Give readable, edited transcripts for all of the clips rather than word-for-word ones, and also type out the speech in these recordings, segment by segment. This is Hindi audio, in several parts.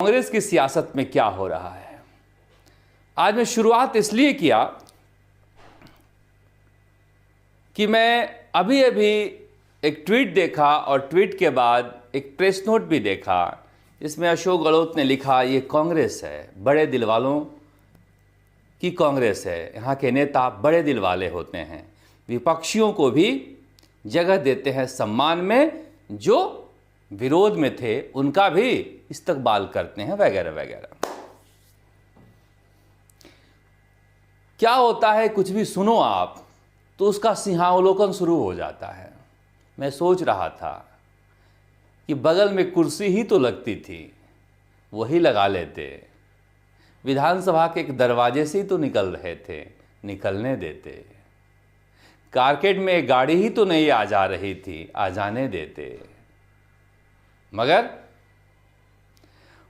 कांग्रेस की सियासत में क्या हो रहा है। आज मैं शुरुआत इसलिए किया कि मैं अभी एक ट्वीट देखा और ट्वीट के बाद एक प्रेस नोट भी देखा। इसमें अशोक गहलोत ने लिखा, ये कांग्रेस है, बड़े दिल वालों की कांग्रेस है, यहाँ के नेता बड़े दिल वाले होते हैं, विपक्षियों को भी जगह देते हैं सम्मान में, जो विरोध में थे उनका भी इस्तकबाल करते हैं, वगैरह वगैरह। क्या होता है, कुछ भी सुनो आप तो उसका सिंहावलोकन शुरू हो जाता है। मैं सोच रहा था कि बगल में कुर्सी ही तो लगती थी, वही लगा लेते, विधानसभा के एक दरवाजे से ही तो निकल रहे थे, निकलने देते, कारकेड में एक गाड़ी ही तो नहीं आ जा रही थी, आ जाने देते। मगर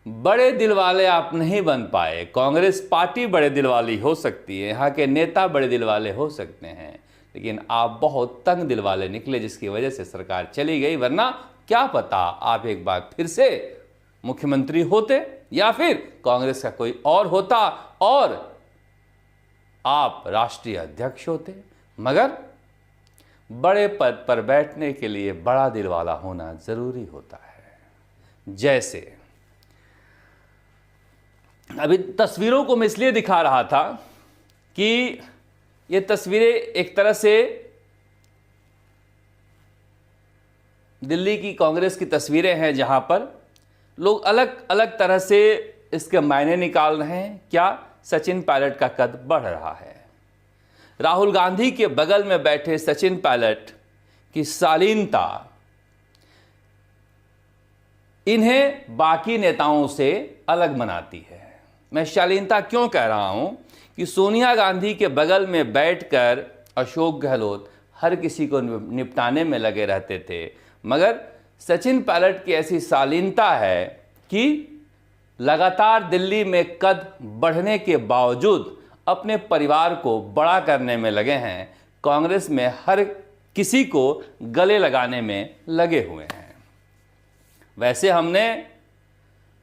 बड़े दिल वाले आप नहीं बन पाए। कांग्रेस पार्टी बड़े दिल वाली हो सकती है, यहाँ के नेता बड़े दिल वाले हो सकते हैं, लेकिन आप बहुत तंग दिल वाले निकले, जिसकी वजह से सरकार चली गई। वरना क्या पता आप एक बार फिर से मुख्यमंत्री होते या फिर कांग्रेस का कोई और होता और आप राष्ट्रीय अध्यक्ष होते। मगर बड़े पद पर बैठने के लिए बड़ा दिल वाला होना जरूरी होता है। जैसे अभी तस्वीरों को मैं इसलिए दिखा रहा था कि ये तस्वीरें एक तरह से दिल्ली की कांग्रेस की तस्वीरें हैं, जहां पर लोग अलग अलग तरह से इसके मायने निकाल रहे हैं। क्या सचिन पायलट का कद बढ़ रहा है। राहुल गांधी के बगल में बैठे सचिन पायलट की शालीनता इन्हें बाकी नेताओं से अलग बनाती है। मैं शालीनता क्यों कह रहा हूं कि सोनिया गांधी के बगल में बैठकर अशोक गहलोत हर किसी को निपटाने में लगे रहते थे, मगर सचिन पायलट की ऐसी शालीनता है कि लगातार दिल्ली में कद बढ़ने के बावजूद अपने परिवार को बड़ा करने में लगे हैं, कांग्रेस में हर किसी को गले लगाने में लगे हुए हैं। वैसे हमने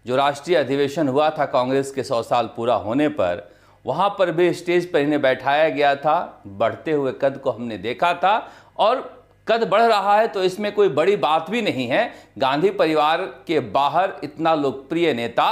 जो राष्ट्रीय अधिवेशन हुआ था कांग्रेस के 100 साल पूरा होने पर, वहाँ पर भी स्टेज पर इन्हें बैठाया गया था, बढ़ते हुए कद को हमने देखा था। और कद बढ़ रहा है तो इसमें कोई बड़ी बात भी नहीं है। गांधी परिवार के बाहर इतना लोकप्रिय नेता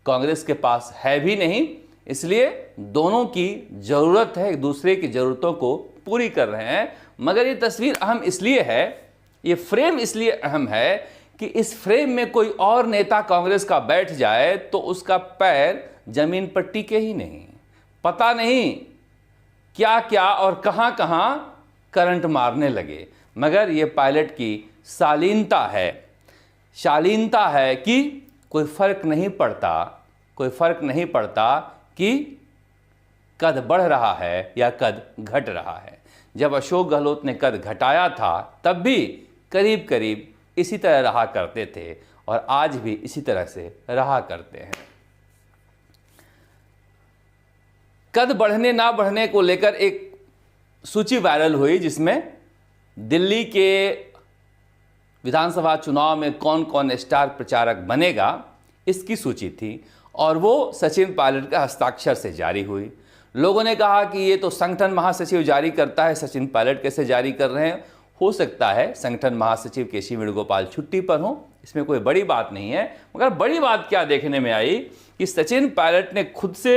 कांग्रेस के पास है भी नहीं, इसलिए दोनों की ज़रूरत है, एक दूसरे की ज़रूरतों को पूरी कर रहे हैं। मगर ये तस्वीर अहम इसलिए है, ये फ्रेम इसलिए अहम है कि इस फ्रेम में कोई और नेता कांग्रेस का बैठ जाए तो उसका पैर जमीन पर टिके ही नहीं। पता नहीं क्या क्या और कहां कहां करंट मारने लगे। मगर ये पायलट की शालीनता है कि कोई फर्क नहीं पड़ता कि कद बढ़ रहा है या कद घट रहा है। जब अशोक गहलोत ने कद घटाया था तब भी करीब करीब इसी तरह रहा करते थे और आज भी इसी तरह से रहा करते हैं। कद बढ़ने ना बढ़ने को लेकर एक सूची वायरल हुई, जिसमें दिल्ली के विधानसभा चुनाव में कौन कौन स्टार प्रचारक बनेगा इसकी सूची थी, और वो सचिन पायलट का हस्ताक्षर से जारी हुई। लोगों ने कहा कि ये तो संगठन महासचिव जारी करता है, सचिन पायलट कैसे जारी कर रहे हैं। हो सकता है संगठन महासचिव केसी वेणुगोपाल छुट्टी पर हो, इसमें कोई बड़ी बात नहीं है। मगर बड़ी बात क्या देखने में आई कि सचिन पायलट ने खुद से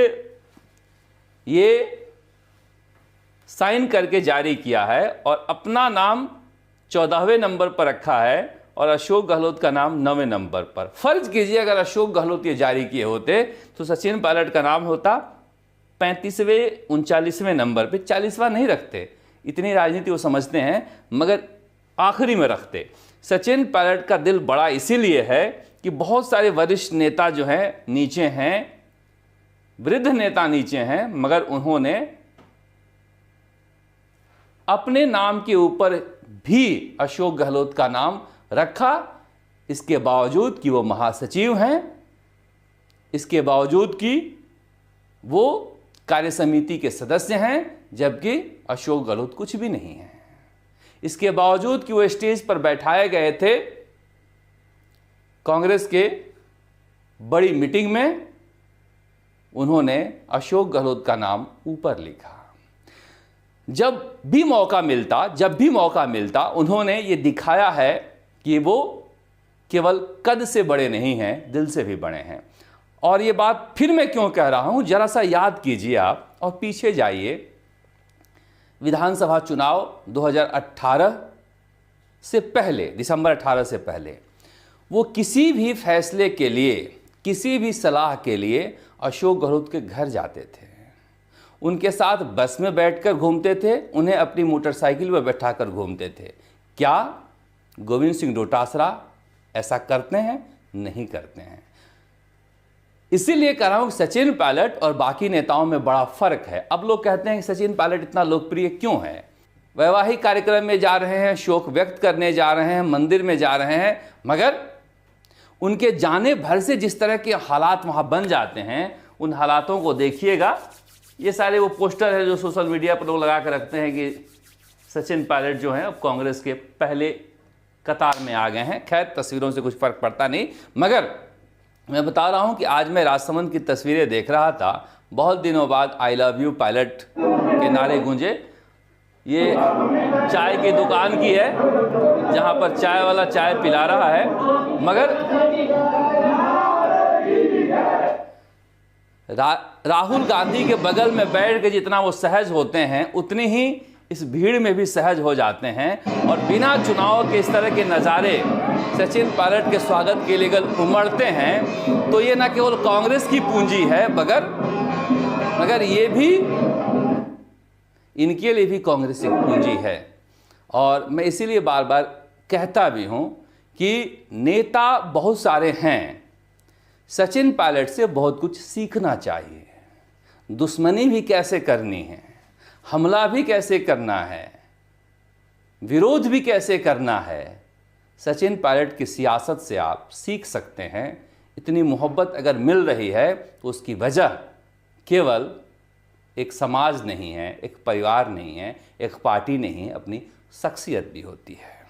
ये साइन करके जारी किया है और अपना नाम 14वें नंबर पर रखा है और अशोक गहलोत का नाम 9वें नंबर पर। फर्ज कीजिए अगर अशोक गहलोत ये जारी किए होते तो सचिन पायलट का नाम होता 35वें 39वें नंबर पे, 40वां नहीं रखते, इतनी राजनीति वो समझते हैं, मगर आखिरी में रखते। सचिन पायलट का दिल बड़ा इसीलिए है कि बहुत सारे वरिष्ठ नेता जो हैं नीचे हैं, वृद्ध नेता नीचे हैं, मगर उन्होंने अपने नाम के ऊपर भी अशोक गहलोत का नाम रखा, इसके बावजूद कि वो महासचिव हैं, इसके बावजूद कि वो कार्य समिति के सदस्य हैं, जबकि अशोक गहलोत कुछ भी नहीं है। इसके बावजूद कि वो स्टेज पर बैठाए गए थे कांग्रेस के बड़ी मीटिंग में उन्होंने अशोक गहलोत का नाम ऊपर लिखा। जब भी मौका मिलता उन्होंने ये दिखाया है कि वो केवल कद से बड़े नहीं हैं, दिल से भी बड़े हैं। और ये बात फिर मैं क्यों कह रहा हूं, जरा सा याद कीजिए आप और पीछे जाइए। विधानसभा चुनाव 2018 से पहले, दिसंबर 18 से पहले, वो किसी भी फैसले के लिए, किसी भी सलाह के लिए अशोक गहलोत के घर जाते थे, उनके साथ बस में बैठकर घूमते थे, उन्हें अपनी मोटरसाइकिल पर बैठाकर घूमते थे। क्या गोविंद सिंह डोटासरा ऐसा करते हैं? नहीं करते हैं। इसीलिए कह रहा हूं कि सचिन पायलट और बाकी नेताओं में बड़ा फर्क है। अब लोग कहते हैं कि सचिन पायलट इतना लोकप्रिय क्यों है? वैवाहिक कार्यक्रम में जा रहे हैं, शोक व्यक्त करने जा रहे हैं, मंदिर में जा रहे हैं, मगर उनके जाने भर से जिस तरह के हालात वहां बन जाते हैं, उन हालातों को देखिएगा। ये सारे वो पोस्टर है जो सोशल मीडिया पर लोग लगा कर रखते हैं कि सचिन पायलट जो हैं अब कांग्रेस के पहले कतार में आ गए हैं। खैर, तस्वीरों से कुछ फर्क पड़ता नहीं, मगर मैं बता रहा हूं कि आज मैं राजसमंद की तस्वीरें देख रहा था। बहुत दिनों बाद आई लव यू पायलट के नारे गूंजे। ये चाय की दुकान की है जहां पर चाय वाला चाय पिला रहा है, मगर राहुल गांधी के बगल में बैठ के जितना वो सहज होते हैं, उतनी ही इस भीड़ में भी सहज हो जाते हैं। और बिना चुनाव के इस तरह के नज़ारे सचिन पायलट के स्वागत के लिए अगर उमड़ते हैं तो ये ना केवल कांग्रेस की पूंजी है, मगर ये भी इनके लिए भी कांग्रेस की पूंजी है। और मैं इसीलिए बार बार कहता भी हूं कि नेता बहुत सारे हैं, सचिन पायलट से बहुत कुछ सीखना चाहिए। दुश्मनी भी कैसे करनी है, हमला भी कैसे करना है, विरोध भी कैसे करना है, सचिन पायलट की सियासत से आप सीख सकते हैं। इतनी मोहब्बत अगर मिल रही है तो उसकी वजह केवल एक समाज नहीं है, एक परिवार नहीं है, एक पार्टी नहीं है, अपनी शख्सियत भी होती है।